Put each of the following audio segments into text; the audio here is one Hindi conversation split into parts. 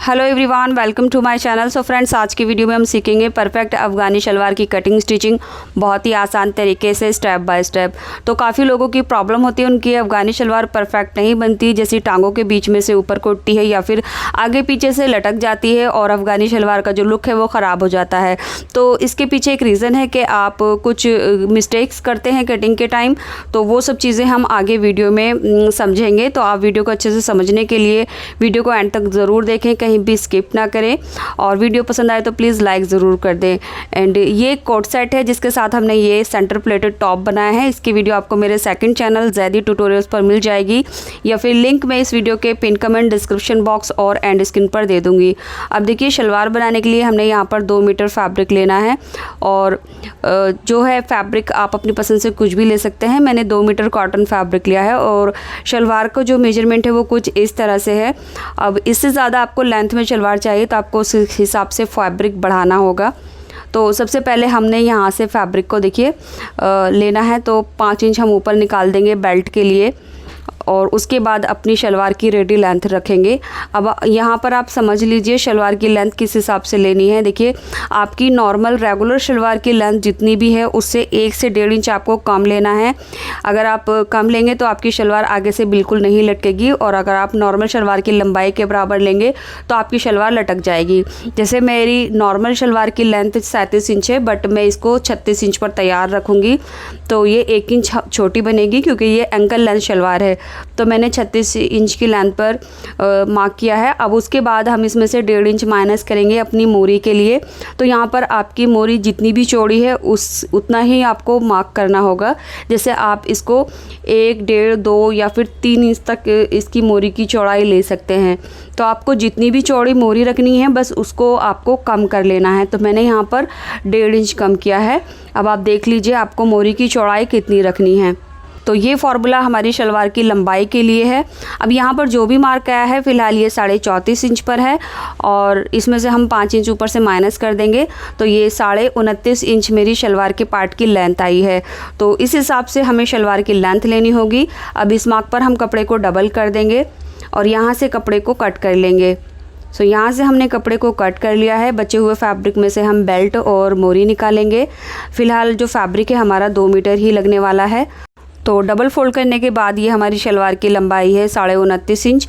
Hello everyone, welcome to my channel. So friends, आज की वीडियो में हम सीखेंगे परफेक्ट अफ़गानी शलवार की कटिंग स्टिचिंग बहुत ही आसान तरीके से स्टेप बाय स्टेप। तो काफ़ी लोगों की प्रॉब्लम होती है, उनकी अफ़गानी शलवार परफेक्ट नहीं बनती, जैसी टांगों के बीच में से ऊपर को उठती है या फिर आगे पीछे से लटक जाती है और अफ़गानी शलवार का जो लुक है वो ख़राब हो जाता है। तो इसके पीछे एक रीज़न है कि आप कुछ मिस्टेक्स करते हैं कटिंग के टाइम, तो वो सब चीज़ें हम आगे वीडियो में समझेंगे। तो आप वीडियो को अच्छे से समझने के लिए वीडियो को एंड तक ज़रूर देखें, कहीं भी स्किप ना करें, और वीडियो पसंद आए तो प्लीज़ लाइक ज़रूर कर दें। एंड ये कोट सेट है जिसके साथ हमने ये सेंटर प्लेटेड टॉप बनाया है। इसकी वीडियो आपको मेरे सेकंड चैनल ज़ैदी ट्यूटोरियल्स पर मिल जाएगी, या फिर लिंक मैं इस वीडियो के पिन कमेंट, डिस्क्रिप्शन बॉक्स और एंड स्क्रीन पर दे दूँगी। अब देखिए, शलवार बनाने के लिए हमने यहाँ पर 2 मीटर फैब्रिक लेना है, और जो है फैब्रिक आप अपनी पसंद से कुछ भी ले सकते हैं। मैंने 2 मीटर कॉटन फैब्रिक लिया है, और शलवार का जो मेजरमेंट है वो कुछ इस तरह से है। अब इससे ज़्यादा आपको लेंथ में शलवार चाहिए तो आपको उस हिसाब से फैब्रिक बढ़ाना होगा। तो सबसे पहले हमने यहाँ से फैब्रिक को देखिए लेना है, तो 5 इंच हम ऊपर निकाल देंगे बेल्ट के लिए, और उसके बाद अपनी शलवार की रेडी लेंथ रखेंगे। अब यहाँ पर आप समझ लीजिए शलवार की लेंथ किस हिसाब से लेनी है। देखिए, आपकी नॉर्मल रेगुलर शलवार की लेंथ जितनी भी है उससे 1 से 1.5 इंच आपको कम लेना है। अगर आप कम लेंगे तो आपकी शलवार आगे से बिल्कुल नहीं लटकेगी, और अगर आप नॉर्मल शलवार की लंबाई के बराबर लेंगे तो आपकी शलवार लटक जाएगी। जैसे मेरी नॉर्मल शलवार की लेंथ 37 इंच है, बट मैं इसको 36 इंच पर तैयार रखूँगी, तो ये 1 इंच छोटी बनेगी क्योंकि ये एंकल लेंथ शलवार है। तो मैंने 36 इंच की लेंथ पर मार्क किया है। अब उसके बाद हम इसमें से 1.5 इंच माइनस करेंगे अपनी मोरी के लिए। तो यहाँ पर आपकी मोरी जितनी भी चौड़ी है उतना ही आपको मार्क करना होगा। जैसे आप इसको 1, 1.5, 2 या फिर 3 इंच तक इसकी मोरी की चौड़ाई ले सकते हैं। तो आपको जितनी भी चौड़ी मोरी रखनी है बस उसको आपको कम कर लेना है। तो मैंने यहाँ पर 1.5 इंच कम किया है। अब आप देख लीजिए आपको मोरी की चौड़ाई कितनी रखनी है। तो ये फार्मूला हमारी शलवार की लंबाई के लिए है। अब यहाँ पर जो भी मार्क आया है फ़िलहाल ये 34.5 इंच पर है, और इसमें से हम 5 इंच ऊपर से माइनस कर देंगे, तो ये 29.5 इंच मेरी शलवार के पार्ट की लेंथ आई है। तो इस हिसाब से हमें शलवार की लेंथ लेनी होगी। अब इस मार्क पर हम कपड़े को डबल कर देंगे और यहाँ से कपड़े को कट कर लेंगे। सो यहाँ से हमने कपड़े को कट कर लिया है। बचे हुए फैब्रिक में से हम बेल्ट और मोरी निकालेंगे। फ़िलहाल जो फैब्रिक है हमारा 2 मीटर ही लगने वाला है। तो डबल फोल्ड करने के बाद ये हमारी शलवार की लंबाई है 29.5 इंच।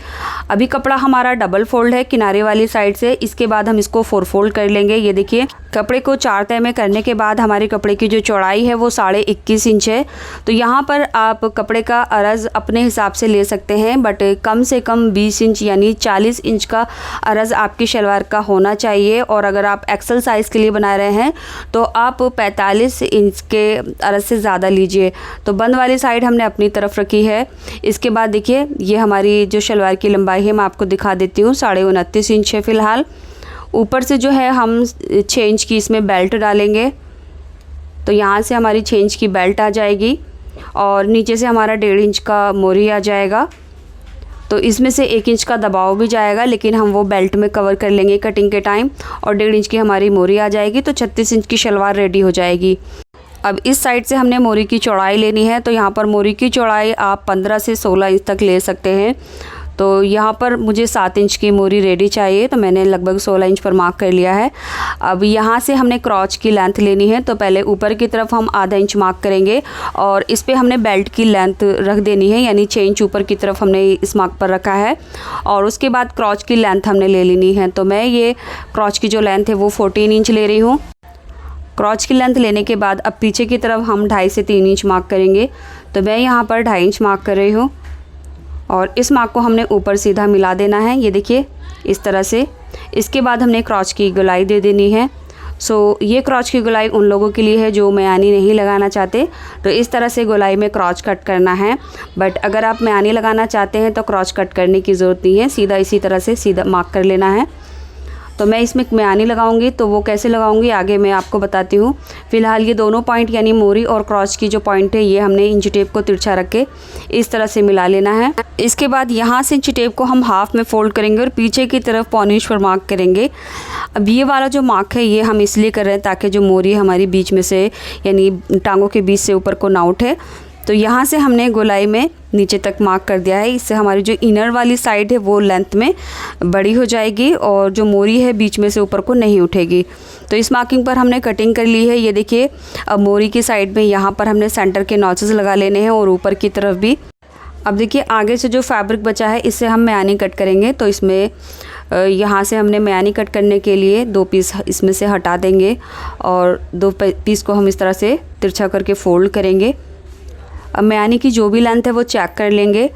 अभी कपड़ा हमारा डबल फोल्ड है किनारे वाली साइड से, इसके बाद हम इसको 4 फोल्ड कर लेंगे। ये देखिए, कपड़े को 4 तह में करने के बाद हमारे कपड़े की जो चौड़ाई है वो 21.5 इंच है। तो यहाँ पर आप कपड़े का अरज़ अपने हिसाब से ले सकते हैं, बट कम से कम 20 इंच यानी 40 इंच का अरज़ आपकी शलवार का होना चाहिए। और अगर आप एक्सल साइज़ के लिए बना रहे हैं तो आप 45 इंच के अरज़ से ज़्यादा लीजिए। तो बंद वाली साइड हमने अपनी तरफ रखी है। इसके बाद देखिए, ये हमारी जो शलवार की लंबाई है मैं आपको दिखा देती हूँ, 29.5 इंच है फ़िलहाल। ऊपर से जो है हम 6 इंच की इसमें बेल्ट डालेंगे, तो यहाँ से हमारी 6 इंच की बेल्ट आ जाएगी, और नीचे से हमारा 1.5 इंच का मोरी आ जाएगा। तो इसमें से 1 इंच का दबाव भी जाएगा, लेकिन हम वो बेल्ट में कवर कर लेंगे कटिंग के टाइम, और 1.5 इंच की हमारी मोरी आ जाएगी। तो 36 इंच की शलवार रेडी हो जाएगी। अब इस साइड से हमने मोरी की चौड़ाई लेनी है, तो यहाँ पर मोरी की चौड़ाई आप 15 से 16 इंच तक ले सकते हैं। तो यहाँ पर मुझे 7 इंच की मोरी रेडी चाहिए, तो मैंने लगभग 16 इंच पर मार्क कर लिया है। अब यहाँ से हमने क्रॉच की लेंथ लेनी है, तो पहले ऊपर की तरफ हम आधा इंच मार्क करेंगे, और इस पे हमने बेल्ट की लेंथ रख देनी है, यानी 6 इंच ऊपर की तरफ हमने इस मार्क पर रखा है। और उसके बाद क्रॉच की लेंथ हमने ले लेनी है। तो मैं ये क्रॉच की जो लेंथ है वो 14 इंच ले रही हूँ। क्रॉच की लेंथ लेने के बाद अब पीछे की तरफ हम 2.5 से 3 इंच मार्क करेंगे। तो मैं यहाँ पर 2.5 इंच मार्क कर रही हूँ, और इस मार्क को हमने ऊपर सीधा मिला देना है, ये देखिए इस तरह से। इसके बाद हमने क्रॉच की गोलाई दे देनी है। सो ये क्रॉच की गोलाई उन लोगों के लिए है जो म्यानी नहीं लगाना चाहते, तो इस तरह से गोलाई में क्रॉच कट करना है। बट अगर आप म्यानी लगाना चाहते हैं तो क्रॉच कट करने की ज़रूरत नहीं है, सीधा इसी तरह से सीधा मार्क कर लेना है। तो मैं इसमें म्यानी लगाऊंगी, तो वो कैसे लगाऊंगी आगे मैं आपको बताती हूँ। फ़िलहाल ये दोनों पॉइंट यानी मोरी और क्रॉच की जो पॉइंट है ये हमने इंची टेप को तिरछा रख के इस तरह से मिला लेना है। इसके बाद यहाँ से इंची टेप को हम हाफ में फोल्ड करेंगे और पीछे की तरफ पौने इंच पर मार्क करेंगे। अब ये वाला जो मार्क है ये हम इसलिए कर रहे हैं ताकि जो मोरी हमारी बीच में से यानी टांगों के बीच से ऊपर को ना उठे। तो यहाँ से हमने गोलाई में नीचे तक मार्क कर दिया है। इससे हमारी जो इनर वाली साइड है वो लेंथ में बड़ी हो जाएगी और जो मोरी है बीच में से ऊपर को नहीं उठेगी। तो इस मार्किंग पर हमने कटिंग कर ली है। ये देखिए, अब मोरी की साइड में यहाँ पर हमने सेंटर के नॉचेस लगा लेने हैं और ऊपर की तरफ भी। अब देखिए, आगे से जो फैब्रिक बचा है इससे हम मेयानी कट करेंगे। तो इसमें यहाँ से हमने मेयानी कट करने के लिए 2 पीस इसमें से हटा देंगे और 2 पीस को हम इस तरह से तिरछा करके फोल्ड करेंगे। अब मेयानी की जो भी लेंथ है वो चेक कर लेंगे,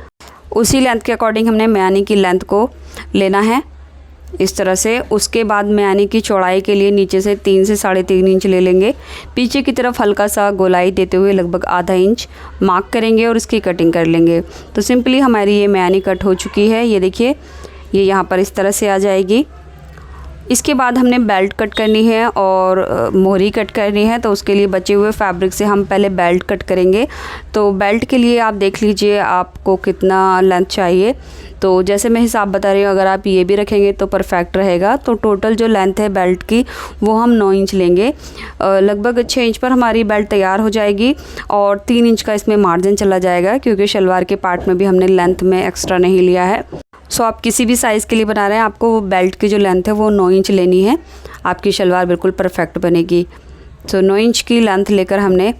उसी लेंथ के अकॉर्डिंग हमने मेयानी की लेंथ को लेना है इस तरह से। उसके बाद मेयानी की चौड़ाई के लिए नीचे से 3 से 3.5 इंच ले लेंगे। पीछे की तरफ हल्का सा गोलाई देते हुए लगभग आधा इंच मार्क करेंगे और इसकी कटिंग कर लेंगे। तो सिंपली हमारी ये मेयानी कट हो चुकी है। ये देखिए, ये यहाँ पर इस तरह से आ जाएगी। इसके बाद हमने बेल्ट कट करनी है और मोहरी कट करनी है। तो उसके लिए बचे हुए फैब्रिक से हम पहले बेल्ट कट करेंगे। तो बेल्ट के लिए आप देख लीजिए आपको कितना लेंथ चाहिए। तो जैसे मैं हिसाब बता रही हूँ, अगर आप ये भी रखेंगे तो परफेक्ट रहेगा। तो टोटल जो लेंथ है बेल्ट की वो हम 9 इंच लेंगे। लगभग 6 इंच पर हमारी बेल्ट तैयार हो जाएगी और 3 इंच का इसमें मार्जिन चला जाएगा, क्योंकि शलवार के पार्ट में भी हमने लेंथ में एक्स्ट्रा नहीं लिया है। सो आप किसी भी साइज़ के लिए बना रहे हैं, आपको वो बेल्ट की जो लेंथ है वो 9 इंच लेनी है। आपकी शलवार बिल्कुल परफेक्ट बनेगी। सो 9 इंच की लेंथ लेकर हमने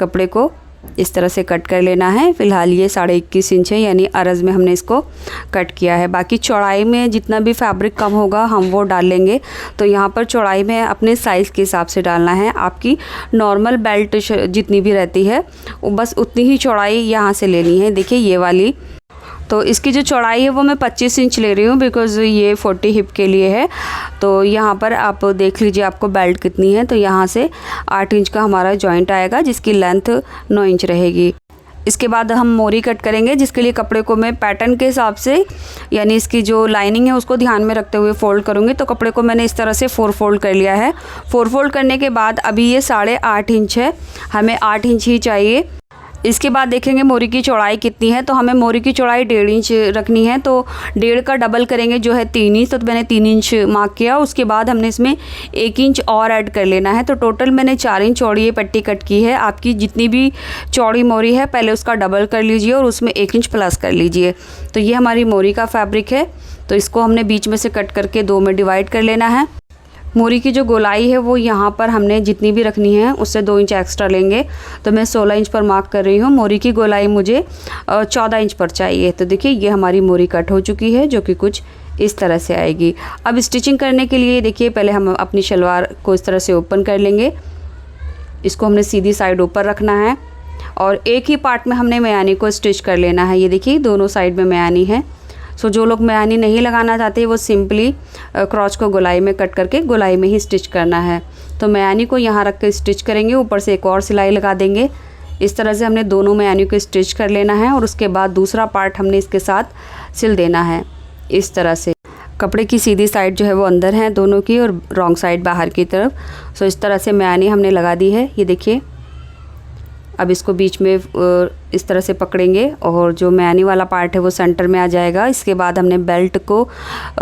कपड़े को इस तरह से कट कर लेना है। फ़िलहाल ये 21.5 इंच है, यानी अरज़ में हमने इसको कट किया है। बाकी चौड़ाई में जितना भी फैब्रिक कम होगा हम वो डाल लेंगे। तो यहाँ पर चौड़ाई में अपने साइज़ के हिसाब से डालना है। आपकी नॉर्मल बेल्ट जितनी भी रहती है वो बस उतनी ही चौड़ाई यहाँ से लेनी है। देखिए, ये वाली, तो इसकी जो चौड़ाई है वो मैं 25 इंच ले रही हूँ, बिकॉज़ ये 40 हिप के लिए है। तो यहाँ पर आप देख लीजिए आपको बेल्ट कितनी है। तो यहाँ से 8 इंच का हमारा जॉइंट आएगा, जिसकी लेंथ 9 इंच रहेगी। इसके बाद हम मोरी कट करेंगे, जिसके लिए कपड़े को मैं पैटर्न के हिसाब से, यानी इसकी जो लाइनिंग है उसको ध्यान में रखते हुए फ़ोल्ड करूँगी। तो कपड़े को मैंने इस तरह से 4 फोल्ड कर लिया है। 4 फोल्ड करने के बाद अभी ये 8.5 इंच है, हमें 8 इंच ही चाहिए। इसके बाद देखेंगे मोरी की चौड़ाई कितनी है। तो हमें मोरी की चौड़ाई 1.5 इंच रखनी है। तो 1.5 का डबल करेंगे जो है 3 इंच। तो मैंने 3 इंच मार्क किया। उसके बाद हमने इसमें 1 इंच और ऐड कर लेना है। तो टोटल मैंने 4 इंच चौड़ी ये पट्टी कट की है। आपकी जितनी भी चौड़ी मोरी है पहले उसका डबल कर लीजिए और उसमें 1 इंच प्लस कर लीजिए। तो ये हमारी मोरी का फैब्रिक है। तो इसको हमने बीच में से कट करके 2 में डिवाइड कर लेना है। मोरी की जो गोलाई है वो यहाँ पर हमने जितनी भी रखनी है उससे 2 इंच एक्स्ट्रा लेंगे। तो मैं 16 इंच पर मार्क कर रही हूँ। मोरी की गोलाई मुझे 14 इंच पर चाहिए। तो देखिए, ये हमारी मोरी कट हो चुकी है, जो कि कुछ इस तरह से आएगी। अब स्टिचिंग करने के लिए देखिए, पहले हम अपनी शलवार को इस तरह से ओपन कर लेंगे। इसको हमने सीधी साइड ऊपर रखना है और एक ही पार्ट में हमने मेयानी को स्टिच कर लेना है। ये देखिए, दोनों साइड में मेयानी है। सो जो लोग मेयानी नहीं लगाना चाहते वो सिंपली क्रॉच को गोलाई में कट करके गोलाई में ही स्टिच करना है। तो मेयानी को यहाँ रख कर स्टिच करेंगे, ऊपर से एक और सिलाई लगा देंगे। इस तरह से हमने दोनों मेयानी को स्टिच कर लेना है और उसके बाद दूसरा पार्ट हमने इसके साथ सिल देना है। इस तरह से कपड़े की सीधी साइड जो है वो अंदर है दोनों की और रॉन्ग साइड बाहर की तरफ। सो इस तरह से मेयानी हमने लगा दी है। ये देखिए, अब इसको बीच में इस तरह से पकड़ेंगे और जो मेयानी वाला पार्ट है वो सेंटर में आ जाएगा। इसके बाद हमने बेल्ट को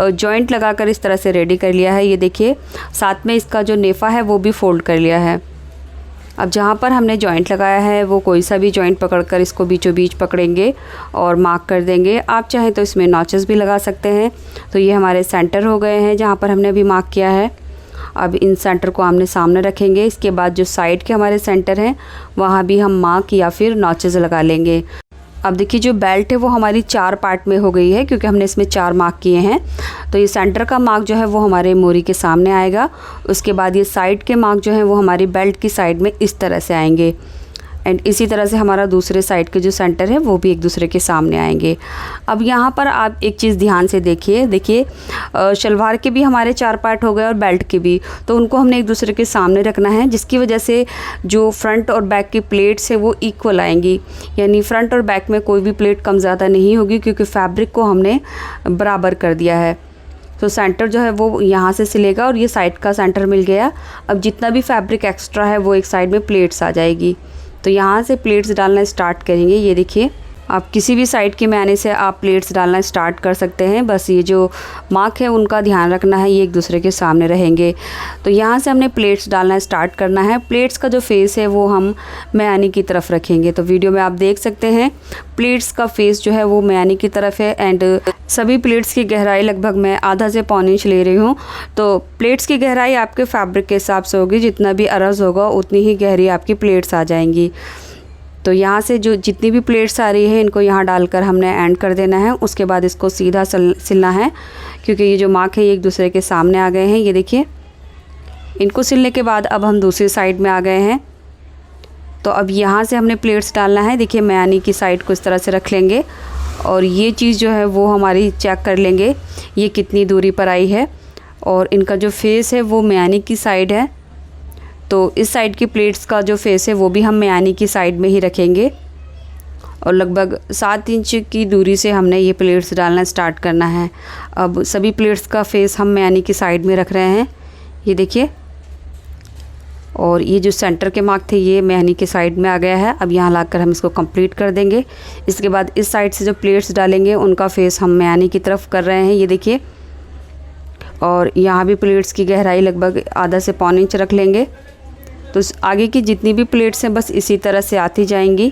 जॉइंट लगाकर इस तरह से रेडी कर लिया है। ये देखिए, साथ में इसका जो नेफ़ा है वो भी फोल्ड कर लिया है। अब जहाँ पर हमने जॉइंट लगाया है वो कोई सा भी जॉइंट पकड़कर इसको बीचों बीच पकड़ेंगे और मार्क कर देंगे। आप चाहें तो इसमें नॉचेस भी लगा सकते हैं। तो ये हमारे सेंटर हो गए हैं जहाँ पर हमने अभी मार्क किया है। अब इन सेंटर को आमने सामने रखेंगे। इसके बाद जो साइड के हमारे सेंटर हैं वहाँ भी हम मार्क या फिर नॉचेस लगा लेंगे। अब देखिए, जो बेल्ट है वो हमारी 4 पार्ट में हो गई है, क्योंकि हमने इसमें 4 मार्क किए हैं। तो ये सेंटर का मार्क जो है वो हमारे मोरी के सामने आएगा। उसके बाद ये साइड के मार्क जो है वो हमारी बेल्ट की साइड में इस तरह से आएंगे। एंड इसी तरह से हमारा दूसरे साइड के जो सेंटर है वो भी एक दूसरे के सामने आएंगे। अब यहाँ पर आप एक चीज़ ध्यान से देखिए, शलवार के भी हमारे 4 पार्ट हो गए और बेल्ट के भी। तो उनको हमने एक दूसरे के सामने रखना है, जिसकी वजह से जो फ्रंट और बैक की प्लेट्स है वो इक्वल आएंगी। यानी फ्रंट और बैक में कोई भी प्लेट कम ज़्यादा नहीं होगी, क्योंकि फैब्रिक को हमने बराबर कर दिया है। तो सेंटर जो है वो यहाँ से सिलेगा और ये साइड का सेंटर मिल गया। अब जितना भी फैब्रिक एक्स्ट्रा है वो एक साइड में प्लेट्स आ जाएगी। तो यहाँ से प्लेट्स डालना स्टार्ट करेंगे। ये देखिए, आप किसी भी साइड की मैनी से आप प्लेट्स डालना स्टार्ट कर सकते हैं। बस ये जो मार्क है उनका ध्यान रखना है, ये एक दूसरे के सामने रहेंगे। तो यहाँ से हमने प्लेट्स डालना स्टार्ट करना है। प्लेट्स का जो फेस है वो हम मैनी की तरफ रखेंगे। तो वीडियो में आप देख सकते हैं प्लेट्स का फेस जो है वो मैनी की तरफ है। एंड सभी प्लेट्स की गहराई लगभग मैं आधा से पौन इंच ले रही हूँ। तो प्लेट्स की गहराई आपके फैब्रिक के हिसाब से होगी, जितना भी अरज़ होगा उतनी ही गहरी आपकी प्लेट्स आ जाएंगी। तो यहाँ से जो जितनी भी प्लेट्स आ रही है इनको यहाँ डालकर हमने एंड कर देना है। उसके बाद इसको सीधा सिलना है, क्योंकि ये जो मार्क है ये एक दूसरे के सामने आ गए हैं। ये देखिए, इनको सिलने के बाद अब हम दूसरी साइड में आ गए हैं। तो अब यहाँ से हमने प्लेट्स डालना है। देखिए, मैनी की साइड को इस तरह से रख लेंगे और ये चीज़ जो है वो हमारी चेक कर लेंगे ये कितनी दूरी पर आई है। और इनका जो फेस है वो मैनी की साइड है, तो इस साइड की प्लेट्स का जो फेस है वो भी हम मैनी की साइड में ही रखेंगे। और लगभग 7 इंच की दूरी से हमने ये प्लेट्स डालना स्टार्ट करना है। अब सभी प्लेट्स का फेस हम मैनी की साइड में रख रहे हैं, ये देखिए। और ये जो सेंटर के मार्क थे ये मैनी के साइड में आ गया है। अब यहाँ लाकर हम इसको कंप्लीट कर देंगे। इसके बाद इस साइड से जो प्लेट्स डालेंगे उनका फेस हम मैनी की तरफ कर रहे हैं, ये देखिए। और यहाँ भी प्लेट्स की गहराई लगभग आधा से पौन इंच रख लेंगे। तो आगे की जितनी भी प्लेट्स हैं बस इसी तरह से आती जाएंगी।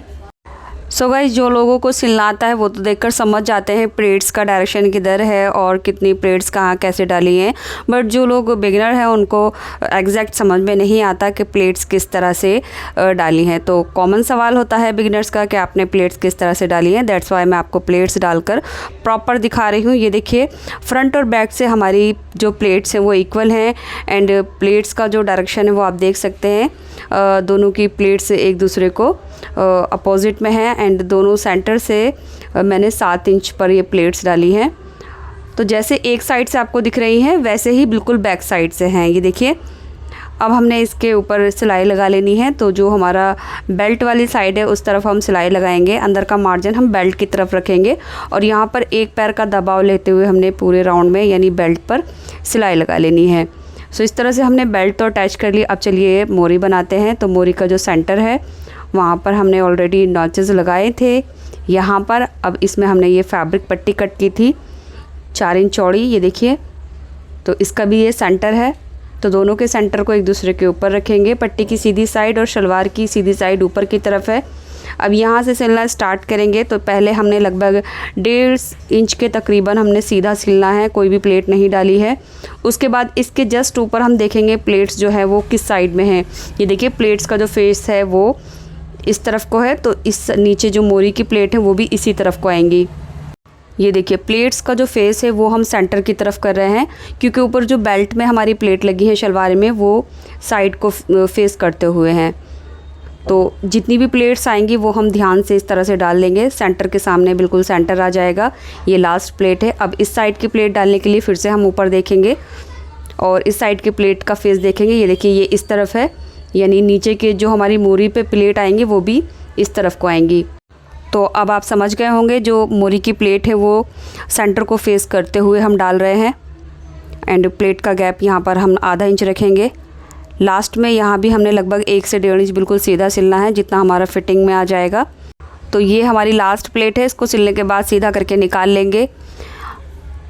सो गाइस, जो लोगों को सिलना आता है वो तो देखकर समझ जाते हैं प्लेट्स का डायरेक्शन किधर है और कितनी प्लेट्स कहाँ कैसे डाली हैं। बट जो लोग बिगिनर हैं उनको एग्जैक्ट समझ में नहीं आता कि प्लेट्स किस तरह से डाली हैं। तो कॉमन सवाल होता है बिगिनर्स का कि आपने प्लेट्स किस तरह से डाली हैं। दैट्स वाई मैं आपको प्लेट्स डालकर प्रॉपर दिखा रही हूँ। ये देखिए, फ्रंट और बैक से हमारी जो प्लेट्स हैं वो इक्वल हैं। एंड प्लेट्स का जो डायरेक्शन है वो आप देख सकते हैं, दोनों की प्लेट्स एक दूसरे को अपोजिट में है। एंड दोनों सेंटर से मैंने 7 इंच पर ये प्लेट्स डाली हैं। तो जैसे एक साइड से आपको दिख रही हैं वैसे ही बिल्कुल बैक साइड से हैं, ये देखिए। अब हमने इसके ऊपर सिलाई लगा लेनी है। तो जो हमारा बेल्ट वाली साइड है उस तरफ हम सिलाई लगाएंगे। अंदर का मार्जिन हम बेल्ट की तरफ रखेंगे और यहाँ पर एक पैर का दबाव लेते हुए हमने पूरे राउंड में यानी बेल्ट पर सिलाई लगा लेनी है। सो इस तरह से हमने बेल्ट तो अटैच कर ली। अब चलिए मोरी बनाते हैं। तो मोरी का जो सेंटर है वहाँ पर हमने ऑलरेडी नॉचेस लगाए थे यहाँ पर। अब इसमें हमने ये फैब्रिक पट्टी कट की थी 4 इंच चौड़ी, ये देखिए। तो इसका भी ये सेंटर है। तो दोनों के सेंटर को एक दूसरे के ऊपर रखेंगे। पट्टी की सीधी साइड और शलवार की सीधी साइड ऊपर की तरफ है। अब यहाँ से सिलना स्टार्ट करेंगे। तो पहले हमने लगभग 1.5 इंच के तकरीबन हमने सीधा सिलना है, कोई भी प्लेट नहीं डाली है। उसके बाद इसके जस्ट ऊपर हम देखेंगे प्लेट्स जो है वो किस साइड में है। ये देखिए, प्लेट्स का जो फेस है वो इस तरफ को है, तो इस नीचे जो मोरी की प्लेट है वो भी इसी तरफ को आएंगी। ये देखिए, प्लेट्स का जो फेस है वो हम सेंटर की तरफ कर रहे हैं, क्योंकि ऊपर जो बेल्ट में हमारी प्लेट लगी है शलवार में वो साइड को फेस करते हुए हैं। तो जितनी भी प्लेट्स आएंगी वो हम ध्यान से इस तरह से डाल लेंगे। सेंटर के सामने बिल्कुल सेंटर आ जाएगा। ये लास्ट प्लेट है। अब इस साइड की प्लेट डालने के लिए फिर से हम ऊपर देखेंगे और इस साइड की प्लेट का फेस देखेंगे। ये देखिए, ये इस तरफ है, यानी नीचे के जो हमारी मोरी पे प्लेट आएंगी वो भी इस तरफ को आएंगी। तो अब आप समझ गए होंगे जो मोरी की प्लेट है वो सेंटर को फेस करते हुए हम डाल रहे हैं। एंड प्लेट का गैप यहाँ पर हम आधा इंच रखेंगे। लास्ट में यहाँ भी हमने लगभग 1 से 1.5 इंच बिल्कुल सीधा सिलना है, जितना हमारा फिटिंग में आ जाएगा। तो ये हमारी लास्ट प्लेट है, इसको सिलने के बाद सीधा करके निकाल लेंगे।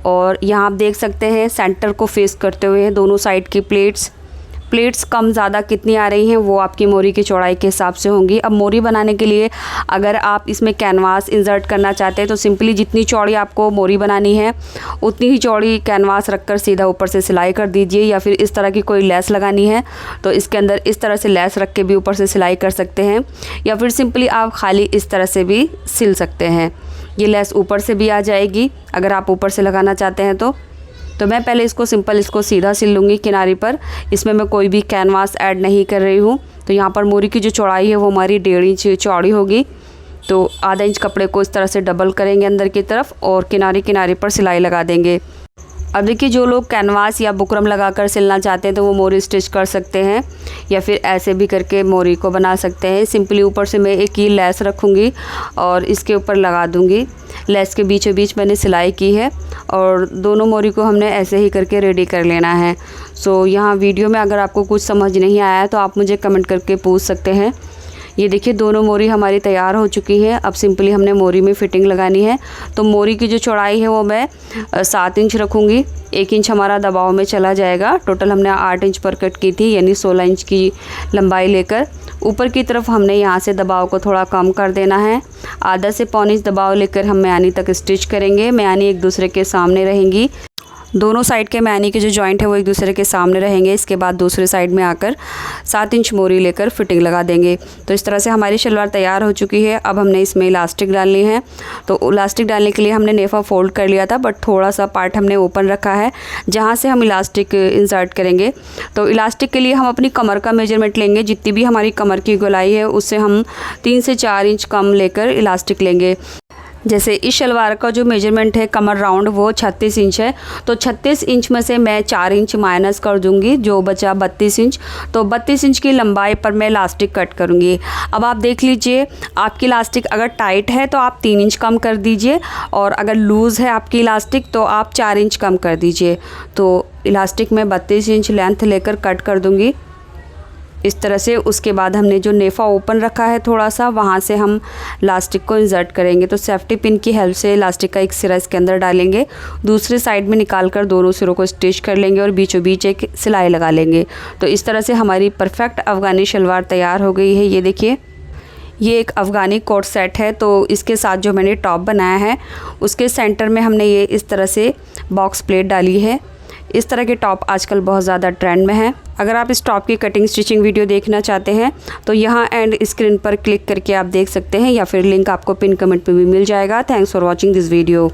और यहाँ आप देख सकते हैं सेंटर को फेस करते हुए दोनों साइड की प्लेट्स कम ज़्यादा कितनी आ रही हैं वो आपकी मोरी की चौड़ाई के हिसाब से होंगी। अब मोरी बनाने के लिए अगर आप इसमें कैनवास इंसर्ट करना चाहते हैं तो सिंपली जितनी चौड़ी आपको मोरी बनानी है उतनी ही चौड़ी कैनवास रखकर सीधा ऊपर से सिलाई कर दीजिए। या फिर इस तरह की कोई लेस लगानी है तो इसके अंदर इस तरह से लेस रख के भी ऊपर से सिलाई कर सकते हैं, या फिर सिंपली आप खाली इस तरह से भी सिल सकते हैं। ये लेस ऊपर से भी आ जाएगी अगर आप ऊपर से लगाना चाहते हैं तो मैं पहले इसको सीधा सिल लूँगी किनारे पर। इसमें मैं कोई भी कैनवास ऐड नहीं कर रही हूँ। तो यहाँ पर मोरी की जो चौड़ाई है वो हमारी 1.5 इंच चौड़ी होगी। तो आधा इंच कपड़े को इस तरह से डबल करेंगे अंदर की तरफ और किनारे पर सिलाई लगा देंगे। अब देखिए, जो लोग कैनवास या बुकरम लगाकर सिलना चाहते हैं तो वो मोरी स्टिच कर सकते हैं, या फिर ऐसे भी करके मोरी को बना सकते हैं। सिंपली ऊपर से मैं एक ही लेस रखूँगी और इसके ऊपर लगा दूँगी। लेस के बीचों बीच मैंने सिलाई की है और दोनों मोरी को हमने ऐसे ही करके रेडी कर लेना है। सो यहाँ वीडियो में अगर आपको कुछ समझ नहीं आया तो आप मुझे कमेंट करके पूछ सकते हैं, ये देखिए दोनों मोरी हमारी तैयार हो चुकी है। अब सिंपली हमने मोरी में फ़िटिंग लगानी है। तो मोरी की जो चौड़ाई है वो मैं 7 इंच रखूँगी। 1 इंच हमारा दबाव में चला जाएगा। टोटल हमने 8 इंच पर कट की थी, यानी 16 इंच की लंबाई लेकर ऊपर की तरफ हमने यहाँ से दबाव को थोड़ा कम कर देना है। आधा से पौन इंच दबाव लेकर हम मैनी तक स्टिच करेंगे। मैनी एक दूसरे के सामने रहेंगी। दोनों साइड के मैनी के जो जॉइंट है वो एक दूसरे के सामने रहेंगे। इसके बाद दूसरे साइड में आकर 7 इंच मोरी लेकर फिटिंग लगा देंगे। तो इस तरह से हमारी शलवार तैयार हो चुकी है। अब हमने इसमें इलास्टिक डालनी है। तो इलास्टिक डालने के लिए हमने नेफा फोल्ड कर लिया था, बट थोड़ा सा पार्ट हमने ओपन रखा है जहाँ से हम इलास्टिक इंसर्ट करेंगे। तो इलास्टिक के लिए हम अपनी कमर का मेजरमेंट लेंगे। जितनी भी हमारी कमर की गोलाई है उससे हम 3 से 4 इंच कम लेकर इलास्टिक लेंगे। जैसे इस शलवार का जो मेजरमेंट है कमर राउंड वो 36 इंच है। तो 36 इंच में से मैं 4 इंच माइनस कर दूंगी, जो बचा 32 इंच। तो 32 इंच की लंबाई पर मैं इलास्टिक कट करूंगी। अब आप देख लीजिए, आपकी इलास्टिक अगर टाइट है तो आप 3 इंच कम कर दीजिए, और अगर लूज़ है आपकी इलास्टिक तो आप 4 इंच कम कर दीजिए। तो इलास्टिक में 32 इंच लेंथ लेकर कट कर दूंगी इस तरह से। उसके बाद हमने जो नेफा ओपन रखा है थोड़ा सा, वहाँ से हम इलास्टिक को इंसर्ट करेंगे। तो सेफ्टी पिन की हेल्प से इलास्टिक का एक सिरा इसके अंदर डालेंगे, दूसरे साइड में निकाल कर दोनों सिरों को स्टिच कर लेंगे और बीचों बीच एक सिलाई लगा लेंगे। तो इस तरह से हमारी परफेक्ट अफ़गानी शलवार तैयार हो गई है। ये देखिए, ये एक अफ़गानी कोट सेट है। तो इसके साथ जो मैंने टॉप बनाया है उसके सेंटर में हमने ये इस तरह से बॉक्स प्लेट डाली है। इस तरह के टॉप आजकल बहुत ज़्यादा ट्रेंड में है। अगर आप इस टॉप की कटिंग स्टिचिंग वीडियो देखना चाहते हैं तो यहाँ एंड स्क्रीन पर क्लिक करके आप देख सकते हैं, या फिर लिंक आपको पिन कमेंट में भी मिल जाएगा। Thanks for watching this video.